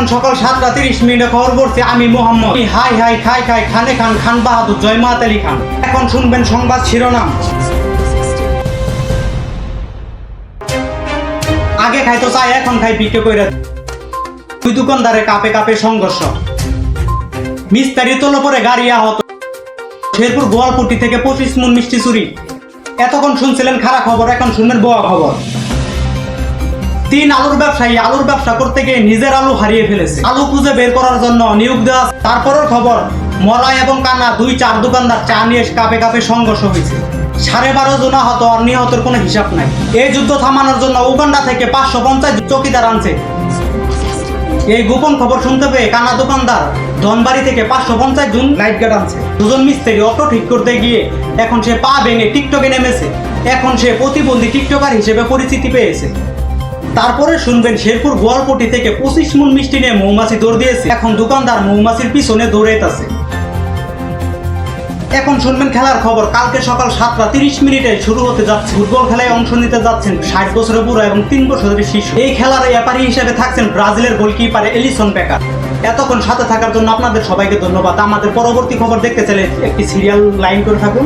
এখন সকাল 7:30 খবর পড়ছে আমি মোহাম্মদ হাই হাই খাই খাই খানে খান খান বাহাদুর জয় মাত আলী খান। এখন শুনবেন সংবাদ শিরোনাম। আগে খাইতো চাই, এখন খাই বিক্রি কইরা। দুই দোকানদারে কাপে কাপে সংঘর্ষ, মিস্ত্রি তোলা পরে গাড়ি আহত। শেরপুর গোয়ালপট্টি থেকে 25 মণ মিষ্টি চুরি। এতক্ষণ শুনছিলেন খারাপ খবর, এখন শুনবেন বোয়া খবর। 3 আলুর ব্যবসায়ী আলুর ব্যবসা করতে গিয়ে নিজের আলু হারিয়ে ফেলেছে। আলু খুঁজে বের করার জন্য নিয়োগ দেওয়া। তারপরের খবর, মলাই এবং কানা 2-4 দোকানদার চা নিয়ে কাপে কাপে সংঘর্ষ হয়েছে। 12.5 জন আহত আর নিহতের কোনো হিসাব নাই। এই যুদ্ধ থামানোর জন্য উগান্ডা থেকে 550 চৌকিদার আনছে। এই গোপন খবর শুনতে পেয়ে কানা দোকানদার ধনবাড়ি থেকে 550 জন লাইট গার্ড আনছে। 2 জন মিস্ত্রি অটো ঠিক করতে গিয়ে এখন সে পা ভেঙে টিকটকে নেমেছে। এখন সে প্রতিবন্ধী টিকটকার হিসেবে পরিচিতি পেয়েছে। তারপরে শুনবেন শেরপুর গোয়ালপট্টি থেকে 25 মণ মিষ্টি নিয়ে মৌমাছি দৌড় দিয়েছে। এখন দোকানদার মৌমাছির পিছনে দৌড়াইতেছে। এখন শুনবেন খেলার খবর। কালকে সকাল 7:30 শুরু হতে যাচ্ছে ফুটবল খেলায় অংশ নিতে যাচ্ছেন 60 বছরের বুড়ো এবং 3 বছরের শিশু। এই খেলার রেফারি হিসেবে থাকছেন ব্রাজিলের গোলকিপার এলিসন বেকার। এতক্ষণ সাথে থাকার জন্য আপনাদের সবাইকে ধন্যবাদ। আমাদের পরবর্তী খবর দেখতে চাইলে একটি সিরিয়াল লাইন করে থাকুন।